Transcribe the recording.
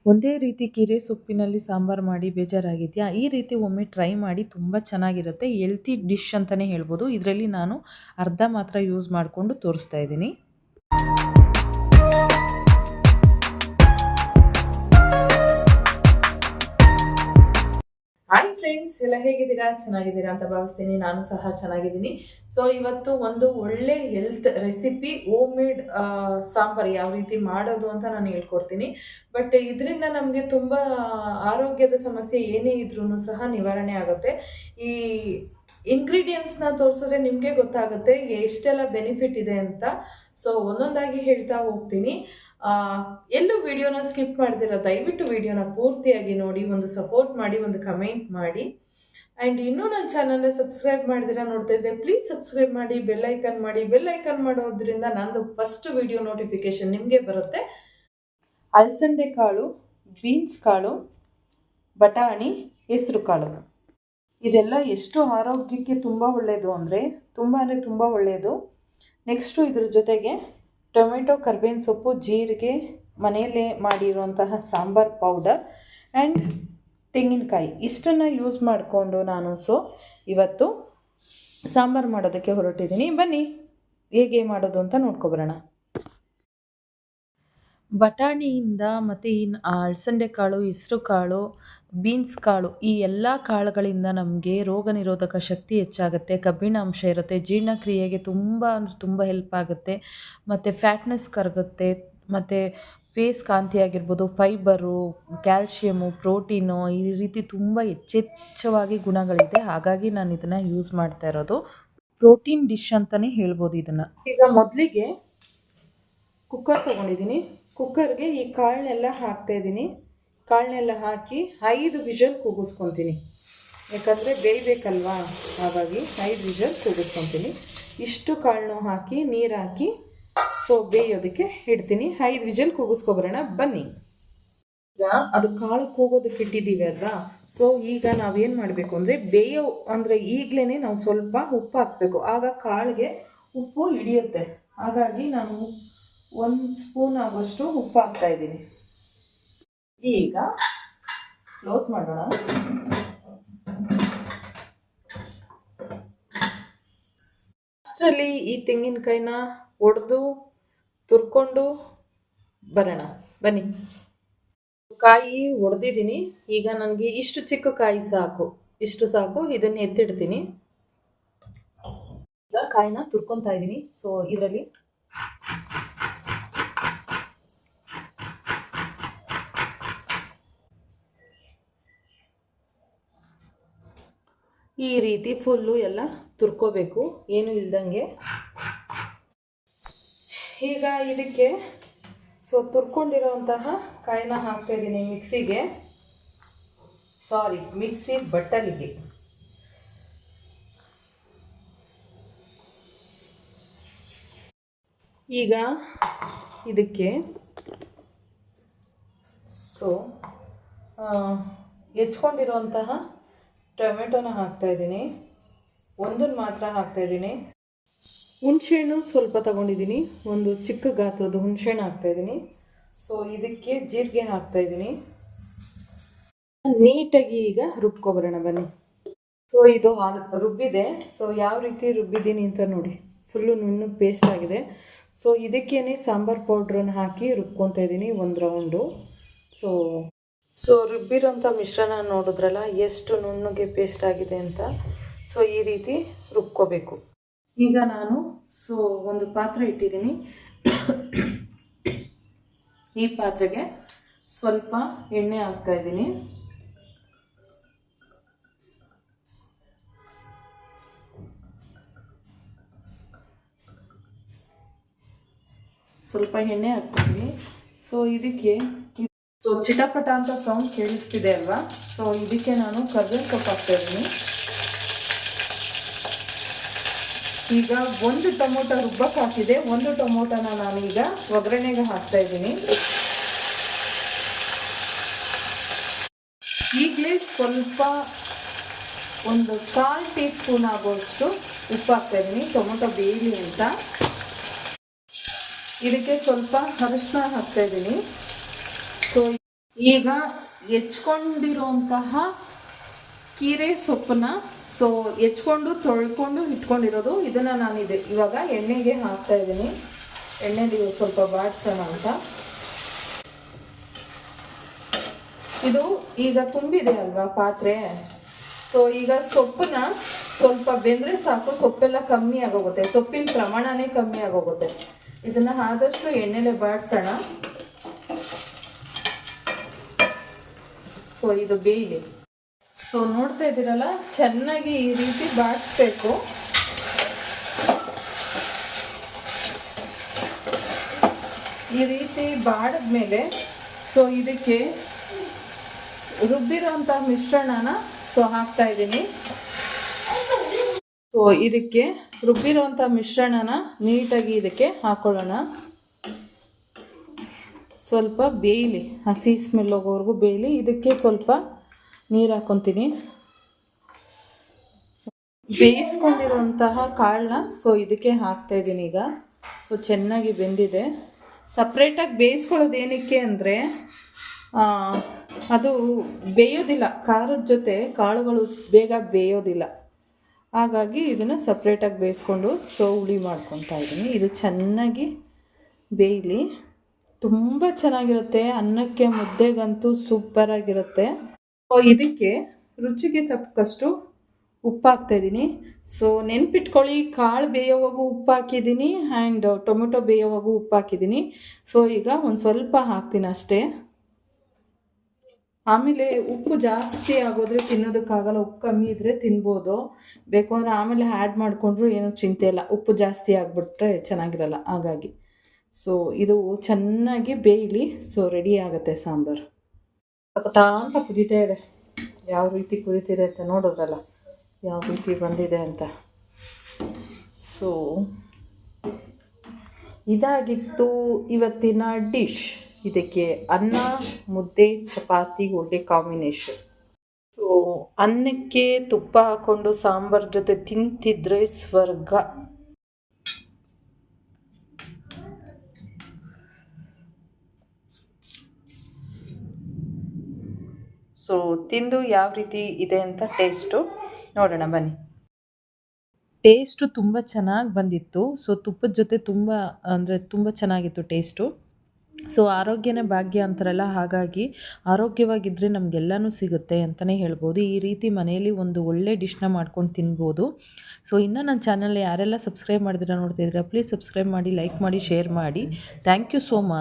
ಒಂದೇ ರೀತಿ ಕೀರೆ ಸೊಪ್ಪಿನಲ್ಲಿ ಸಾಂಬಾರು ಮಾಡಿ ಬೇಜಾರಾಗಿದೆಯಾ? ಈ ರೀತಿ ಒಮ್ಮೆ ಟ್ರೈ ಮಾಡಿ, ತುಂಬ ಚೆನ್ನಾಗಿರುತ್ತೆ. ಹೆಲ್ತಿ ಡಿಶ್ ಅಂತಲೇ ಹೇಳ್ಬೋದು. ಇದರಲ್ಲಿ ನಾನು ಅರ್ಧ ಮಾತ್ರ ಯೂಸ್ ಮಾಡಿಕೊಂಡು ತೋರಿಸ್ತಾ ಇದ್ದೀನಿ. ಹಾಯ್ ಫ್ರೆಂಡ್ಸ್, ಎಲ್ಲ ಹೇಗಿದ್ದೀರಾ? ಚೆನ್ನಾಗಿದ್ದೀರಾ ಅಂತ ಭಾವಿಸ್ತೀನಿ. ನಾನು ಸಹ ಚೆನ್ನಾಗಿದ್ದೀನಿ. ಸೊ ಇವತ್ತು ಒಂದು ಒಳ್ಳೆ health recipe, home made sambar ಯಾವ ರೀತಿ ಮಾಡೋದು ಅಂತ ನಾನು ಹೇಳ್ಕೊಡ್ತೀನಿ. ಬಟ್ ಇದರಿಂದ ನಮಗೆ ತುಂಬ ಆರೋಗ್ಯದ ಸಮಸ್ಯೆ ಏನೇ ಇದ್ರೂ ಸಹ ನಿವಾರಣೆ ಆಗುತ್ತೆ. ಈ ಇಂಗ್ರೀಡಿಯೆಂಟ್ಸ್ನ ತೋರಿಸಿದ್ರೆ ನಿಮಗೆ ಗೊತ್ತಾಗುತ್ತೆ ಎಷ್ಟೆಲ್ಲ ಬೆನಿಫಿಟ್ ಇದೆ ಅಂತ. ಸೊ ಒಂದೊಂದಾಗಿ ಹೇಳ್ತಾ ಹೋಗ್ತೀನಿ. ಎಲ್ಲೂ ವಿಡಿಯೋನ ಸ್ಕಿಪ್ ಮಾಡ್ದಿರ ದಯವಿಟ್ಟು ವಿಡಿಯೋನ ಪೂರ್ತಿಯಾಗಿ ನೋಡಿ, ಒಂದು ಸಪೋರ್ಟ್ ಮಾಡಿ, ಒಂದು ಕಮೆಂಟ್ ಮಾಡಿ. ಆ್ಯಂಡ್ ಇನ್ನೂ ನನ್ನ ಚಾನಲ್ನ ಸಬ್ಸ್ಕ್ರೈಬ್ ಮಾಡಿದಿರ ನೋಡ್ತಾ ಇದ್ರೆ ಪ್ಲೀಸ್ ಸಬ್ಸ್ಕ್ರೈಬ್ ಮಾಡಿ, ಬೆಲ್ಲೈಕನ್ ಮಾಡಿ. ಬೆಲ್ಲೈಕನ್ ಮಾಡೋದ್ರಿಂದ ನಂದು ಫಸ್ಟ್ ವಿಡಿಯೋ ನೋಟಿಫಿಕೇಶನ್ ನಿಮಗೆ ಬರುತ್ತೆ. ಅಲಸಂದೆ ಕಾಳು, ಬೀನ್ಸ್ ಕಾಳು, ಬಟಾಣಿ, ಹೆಸರು ಕಾಳು, ಇದೆಲ್ಲ ಎಷ್ಟು ಆರೋಗ್ಯಕ್ಕೆ ತುಂಬ ಒಳ್ಳೆಯದು ಅಂದರೆ ತುಂಬ ಒಳ್ಳೆಯದು. ನೆಕ್ಸ್ಟು ಇದ್ರ ಜೊತೆಗೆ ಟೊಮೆಟೊ, ಕರ್ಬೇವಿನ ಸೊಪ್ಪು, ಜೀರಿಗೆ, ಮನೆಯಲ್ಲೇ ಮಾಡಿರುವಂತಹ ಸಾಂಬಾರ್ ಪೌಡರ್ ಆ್ಯಂಡ್ ತೆಂಗಿನಕಾಯಿ, ಇಷ್ಟನ್ನು ಯೂಸ್ ಮಾಡಿಕೊಂಡು ನಾನು ಇವತ್ತು ಸಾಂಬಾರು ಮಾಡೋದಕ್ಕೆ ಹೊರಟಿದ್ದೀನಿ. ಬನ್ನಿ ಹೇಗೆ ಮಾಡೋದು ಅಂತ ನೋಡ್ಕೊಬರೋಣ. ಬಟಾಣಿಯಿಂದ ಮತ್ತು ಅಲಸಂದೆ ಕಾಳು, ಹೆಸರು ಕಾಳು, ಬೀನ್ಸ್ ಕಾಳು, ಈ ಎಲ್ಲ ಕಾಳುಗಳಿಂದ ನಮಗೆ ರೋಗ ನಿರೋಧಕ ಶಕ್ತಿ ಹೆಚ್ಚಾಗುತ್ತೆ, ಕಬ್ಬಿಣ ಅಂಶ ಇರುತ್ತೆ, ಜೀರ್ಣಕ್ರಿಯೆಗೆ ತುಂಬ ಅಂದರೆ ತುಂಬ ಹೆಲ್ಪ್ ಆಗುತ್ತೆ, ಮತ್ತು ಫ್ಯಾಟ್ನೆಸ್ ಕರಗುತ್ತೆ, ಮತ್ತು ಫೇಸ್ ಕಾಂತಿ ಆಗಿರ್ಬೋದು, ಫೈಬರು, ಕ್ಯಾಲ್ಶಿಯಮು, ಪ್ರೋಟೀನು, ಈ ರೀತಿ ತುಂಬ ಹೆಚ್ಚೆಚ್ಚವಾಗಿ ಗುಣಗಳಿದೆ. ಹಾಗಾಗಿ ನಾನು ಇದನ್ನು ಯೂಸ್ ಮಾಡ್ತಾ ಇರೋದು. ಪ್ರೋಟೀನ್ ಡಿಶ್ ಅಂತಲೇ ಹೇಳ್ಬೋದು ಇದನ್ನು. ಈಗ ಮೊದಲಿಗೆ ಕುಕ್ಕರ್ ತೊಗೊಂಡಿದ್ದೀನಿ. ಕುಕ್ಕರ್ಗೆ ಈ ಕಾಳನ್ನೆಲ್ಲ ಹಾಕ್ತಾಯಿದ್ದೀನಿ. ಕಾಳನ್ನೆಲ್ಲ ಹಾಕಿ 5 ವಿಷಲ್ ಕೂಗಿಸ್ಕೊತೀನಿ, ಯಾಕಂದರೆ ಬೇಯಬೇಕಲ್ವಾ, ಹಾಗಾಗಿ 5 ವಿಷಲ್ ಕೂಗಿಸ್ಕೊತೀನಿ. ಇಷ್ಟು ಕಾಳನ್ನು ಹಾಕಿ ನೀರು ಹಾಕಿ ಬೇಯೋದಕ್ಕೆ ಇಡ್ತೀನಿ. 5 ವಿಷಲ್ ಕೂಗಿಸ್ಕೊಬರೋಣ ಬನ್ನಿ. ಈಗ ಅದು ಕಾಳು ಕೂಗೋದಕ್ಕೆ ಇಟ್ಟಿದ್ದೀವಿ ಅಲ್ವಾ, ಈಗ ನಾವೇನು ಮಾಡಬೇಕು ಅಂದರೆ ಅಂದರೆ ಈಗಲೇ ನಾವು ಸ್ವಲ್ಪ ಉಪ್ಪು ಹಾಕಬೇಕು, ಆಗ ಕಾಳಿಗೆ ಉಪ್ಪು ಹಿಡಿಯುತ್ತೆ. ಹಾಗಾಗಿ ನಾನು 1 ಸ್ಪೂನ್ ಆಗೋಷ್ಟು ಉಪ್ಪು ಹಾಕ್ತಾ ಇದ್ದೀನಿ. ಈಗ ಕ್ಲೋಸ್ ಮಾಡೋಣ. ಅಷ್ಟರಲ್ಲಿ ಈ ತೆಂಗಿನಕಾಯಿನ ಒಡೆದು ತುರ್ಕೊಂಡು ಬರೋಣ ಬನ್ನಿ. ಕಾಯಿ ಒಡೆದಿದ್ದೀನಿ. ಈಗ ನನಗೆ ಇಷ್ಟು ಚಿಕ್ಕ ಕಾಯಿ ಸಾಕು, ಇಷ್ಟು ಸಾಕು. ಇದನ್ನು ಎತ್ತಿಡ್ತೀನಿ. ಈಗ ಕಾಯಿನ ತುರ್ಕೊತಾ ಇದ್ದೀನಿ. ಇದರಲ್ಲಿ ಈ ರೀತಿ ಫುಲ್ಲು ಎಲ್ಲ ತುರ್ಕೋಬೇಕು, ಏನು ಇಲ್ದಂಗೆ. ಈಗ ಇದಕ್ಕೆ ತುರ್ಕೊಂಡಿರೋಂತಹ ಕಾಯಿನ ಹಾಕ್ತಾಯಿದ್ದೀನಿ ಮಿಕ್ಸಿ ಬಟ್ಟಲಿಗೆ. ಈಗ ಇದಕ್ಕೆ ಹೆಚ್ಕೊಂಡಿರೋಂತಹ ಟೊಮೆಟೊನ ಹಾಕ್ತಾಯಿದ್ದೀನಿ. ಒಂದನ್ನು ಮಾತ್ರ ಹಾಕ್ತಾಯಿದ್ದೀನಿ. ಹುಣಸೆಹಣ್ಣು ಸ್ವಲ್ಪ ತಗೊಂಡಿದ್ದೀನಿ, ಒಂದು ಚಿಕ್ಕ ಗಾತ್ರದ ಹುಣಸೆಹಣ್ಣು ಹಾಕ್ತಾಯಿದ್ದೀನಿ. ಇದಕ್ಕೆ ಜೀರಿಗೆ ಹಾಕ್ತಾಯಿದ್ದೀನಿ. ನೀಟಾಗಿ ಈಗ ರುಬ್ಕೊಬರೋಣ ಬನ್ನಿ. ಇದು ರುಬ್ಬಿದೆ. ಯಾವ ರೀತಿ ರುಬ್ಬಿದ್ದೀನಿ ಅಂತ ನೋಡಿ, ಫುಲ್ಲು ನುಣ್ಣಗೆ ಪೇಸ್ಟ್ ಆಗಿದೆ. ಇದಕ್ಕೇನೆ ಸಾಂಬಾರು ಪೌಡ್ರನ್ನು ಹಾಕಿ ರುಬ್ಕೊತಾ ಇದ್ದೀನಿ 1 ರೌಂಡು. ರುಬ್ಬಿರೋಂಥ ಮಿಶ್ರಣ ನೋಡಿದ್ರಲ್ಲ ಎಷ್ಟು ನುಣ್ಣಗೆ ಪೇಸ್ಟ್ ಆಗಿದೆ ಅಂತ. ಈ ರೀತಿ ರುಬ್ಕೋಬೇಕು. ಈಗ ನಾನು ಒಂದು ಪಾತ್ರೆ ಇಟ್ಟಿದ್ದೀನಿ. ಈ ಪಾತ್ರೆಗೆ ಸ್ವಲ್ಪ ಎಣ್ಣೆ ಹಾಕ್ತಾ ಇದ್ದೀನಿ. ಸ್ವಲ್ಪ ಎಣ್ಣೆ ಹಾಕ್ತೀನಿ. ಇದಕ್ಕೆ ಚಿಟಪಟ ಅಂತ ಸೌಂಡ್ ಕೇಳಿಸ್ತಿದೆ ಅಲ್ವಾ, ಇದಕ್ಕೆ ನಾನು ಕರ್ಬೇವಿನ ಸೊಪ್ಪು ಹಾಕ್ತಾ ಇದ್ದೀನಿ. ಈಗ 1 ಟೊಮೊಟೊ ರುಬ್ಬಕ್ಕೆ ಹಾಕಿದೆ, 1 ಟೊಮೊಟೊನ ನಾನೀಗ ಒಗ್ಗರಣೆಗೆ ಹಾಕ್ತಾ ಇದ್ದೀನಿ. ಈಗಲೇ ಸ್ವಲ್ಪ ಒಂದು 1/4 ಟೀ ಸ್ಪೂನ್ ಆಗೋಷ್ಟು ಉಪ್ಪು ಹಾಕ್ತಾ ಇದ್ದೀನಿ, ಟೊಮೊಟೊ ಬೇಯಲಿ ಅಂತ. ಇದಕ್ಕೆ ಸ್ವಲ್ಪ ಅರಿಶಿನ ಹಾಕ್ತಾ ಇದ್ದೀನಿ. ಈಗ ಹೆಚ್ಕೊಂಡಿರೋಂತಹ ಕೀರೆ ಸೊಪ್ಪನ್ನ ಹೆಚ್ಕೊಂಡು ತೊಳ್ಕೊಂಡು ಇಟ್ಕೊಂಡಿರೋದು ಇದನ್ನು ನಾನಿದೆ ಇವಾಗ ಎಣ್ಣೆಗೆ ಹಾಕ್ತಾ ಇದ್ದೀನಿ. ಎಣ್ಣೆಲಿ ಸ್ವಲ್ಪ ಬಾಡಿಸೋಣ ಅಂತ. ಇದು ಈಗ ತುಂಬಿದೆ ಅಲ್ವಾ ಪಾತ್ರೆ. ಈಗ ಸೊಪ್ಪನ್ನ ಸ್ವಲ್ಪ ಬೆಂದರೆ ಸಾಕು, ಸೊಪ್ಪೆಲ್ಲ ಕಮ್ಮಿ ಆಗೋಗುತ್ತೆ, ಸೊಪ್ಪಿನ ಪ್ರಮಾಣನೇ ಕಮ್ಮಿ ಆಗೋಗುತ್ತೆ. ಇದನ್ನು ಆದಷ್ಟು ಎಣ್ಣೆಲೆ ಬಾಡಿಸೋಣ. ಇದು ಬೇಯಲಿ. ನೋಡ್ತಾ ಇದ್ದೀರಲ್ಲ, ಚೆನ್ನಾಗಿ ಈ ರೀತಿ ಬಾಡಿಸ್ಬೇಕು. ಈ ರೀತಿ ಬಾಡಿದ್ಮೇಲೆ ಇದಕ್ಕೆ ರುಬ್ಬಿರೋಂಥ ಮಿಶ್ರಣನ ಹಾಕ್ತಾ ಇದ್ದೀನಿ. ಇದಕ್ಕೆ ರುಬ್ಬಿರೋಂಥ ಮಿಶ್ರಣನ ನೀಟಾಗಿ ಇದಕ್ಕೆ ಹಾಕೊಳ್ಳೋಣ. ಸ್ವಲ್ಪ ಬೇಯಲಿ, ಹಸಿ ಸ್ಮೆಲ್ ಹೋಗೋವರೆಗೂ ಬೇಯಲಿ. ಇದಕ್ಕೆ ಸ್ವಲ್ಪ ನೀರು ಹಾಕ್ಕೊತೀನಿ. ಬೇಯಿಸ್ಕೊಂಡಿರೋಂತಹ ಕಾಳನ್ನ ಇದಕ್ಕೆ ಹಾಕ್ತಾ ಇದ್ದೀನಿ ಈಗ. ಚೆನ್ನಾಗಿ ಬೆಂದಿದೆ. ಸಪ್ರೇಟಾಗಿ ಬೇಯಿಸ್ಕೊಳ್ಳೋದು ಏನಕ್ಕೆ ಅಂದರೆ ಅದು ಬೇಯೋದಿಲ್ಲ, ಖಾರದ ಜೊತೆ ಕಾಳುಗಳು ಬೇಗ ಬೇಯೋದಿಲ್ಲ. ಹಾಗಾಗಿ ಇದನ್ನು ಸಪ್ರೇಟಾಗಿ ಬೇಯಿಸ್ಕೊಂಡು ಹುಳಿ ಮಾಡ್ಕೊತಾ ಇದ್ದೀನಿ. ಇದು ಚೆನ್ನಾಗಿ ಬೇಯಲಿ. ತುಂಬ ಚೆನ್ನಾಗಿರುತ್ತೆ, ಅನ್ನಕ್ಕೆ ಮುದ್ದೆಗಂತೂ ಸೂಪರಾಗಿರುತ್ತೆ. ಇದಕ್ಕೆ ರುಚಿಗೆ ತಕ್ಕಷ್ಟು ಉಪ್ಪು ಹಾಕ್ತಾಯಿದ್ದೀನಿ. ನೆನ್ಪಿಟ್ಕೊಳ್ಳಿ, ಕಾಳು ಬೇಯೋವಾಗೂ ಉಪ್ಪು ಹಾಕಿದ್ದೀನಿ ಆ್ಯಂಡ್ ಟೊಮೆಟೊ ಬೇಯೋವಾಗೂ ಉಪ್ಪು ಹಾಕಿದ್ದೀನಿ. ಈಗ ಒಂದು ಸ್ವಲ್ಪ ಹಾಕ್ತೀನಿ ಅಷ್ಟೇ. ಆಮೇಲೆ ಉಪ್ಪು ಜಾಸ್ತಿ ಆಗೋದ್ರೆ ತಿನ್ನೋದಕ್ಕಾಗಲ್ಲ, ಉಪ್ಪು ಕಮ್ಮಿ ಇದ್ದರೆ ತಿನ್ಬೋದು. ಬೇಕು ಅಂದರೆ ಆಮೇಲೆ ಆ್ಯಡ್ ಮಾಡಿಕೊಂಡ್ರು ಏನೂ ಚಿಂತೆ ಇಲ್ಲ. ಉಪ್ಪು ಜಾಸ್ತಿ ಆಗಿಬಿಟ್ರೆ ಚೆನ್ನಾಗಿರಲ್ಲ. ಹಾಗಾಗಿ ಇದು ಚೆನ್ನಾಗಿ ಬೇಯಲಿ. ರೆಡಿ ಆಗುತ್ತೆ ಸಾಂಬಾರು. ಅಂತ ಕುದೀತಾ ಇದೆ. ಯಾವ ರೀತಿ ಕುದೀತಿದೆ ಅಂತ ನೋಡೋದ್ರಲ್ಲ, ಯಾವ ರೀತಿ ಬಂದಿದೆ ಅಂತ. ಇದಾಗಿತ್ತು ಇವತ್ತಿನ ಡಿಶ್. ಇದಕ್ಕೆ ಅನ್ನ, ಮುದ್ದೆ, ಚಪಾತಿ ಒಳ್ಳೆ ಕಾಂಬಿನೇಷನ್. ಅನ್ನಕ್ಕೆ ತುಪ್ಪ ಹಾಕ್ಕೊಂಡು ಸಾಂಬಾರ್ ಜೊತೆ ತಿಂತಿದ್ರೆ ಸ್ವರ್ಗ. ತಿಂದು ಯಾವ ರೀತಿ ಇದೆ ಅಂತ ಟೇಸ್ಟು ನೋಡೋಣ ಬನ್ನಿ. ಟೇಸ್ಟು ತುಂಬ ಚೆನ್ನಾಗಿ ಬಂದಿತ್ತು. ತುಪ್ಪದ ಜೊತೆ ತುಂಬ ಚೆನ್ನಾಗಿತ್ತು ಟೇಸ್ಟು. ಆರೋಗ್ಯನೇ ಭಾಗ್ಯ ಅಂತಾರಲ್ಲ, ಹಾಗಾಗಿ ಆರೋಗ್ಯವಾಗಿದ್ದರೆ ನಮಗೆಲ್ಲನೂ ಸಿಗುತ್ತೆ ಅಂತಲೇ ಹೇಳ್ಬೋದು. ಈ ರೀತಿ ಮನೆಯಲ್ಲಿ ಒಂದು ಒಳ್ಳೆ ಡಿಶ್ನ ಮಾಡ್ಕೊಂಡು ತಿನ್ಬೋದು. ಇನ್ನೂ ನನ್ನ ಚಾನಲ್ ಯಾರೆಲ್ಲ ಸಬ್ಸ್ಕ್ರೈಬ್ ಮಾಡಿದ್ರೆ ನೋಡ್ತಿದ್ದೀರಾ, ಪ್ಲೀಸ್ ಸಬ್ಸ್ಕ್ರೈಬ್ ಮಾಡಿ, ಲೈಕ್ ಮಾಡಿ, ಶೇರ್ ಮಾಡಿ. Thank you so much.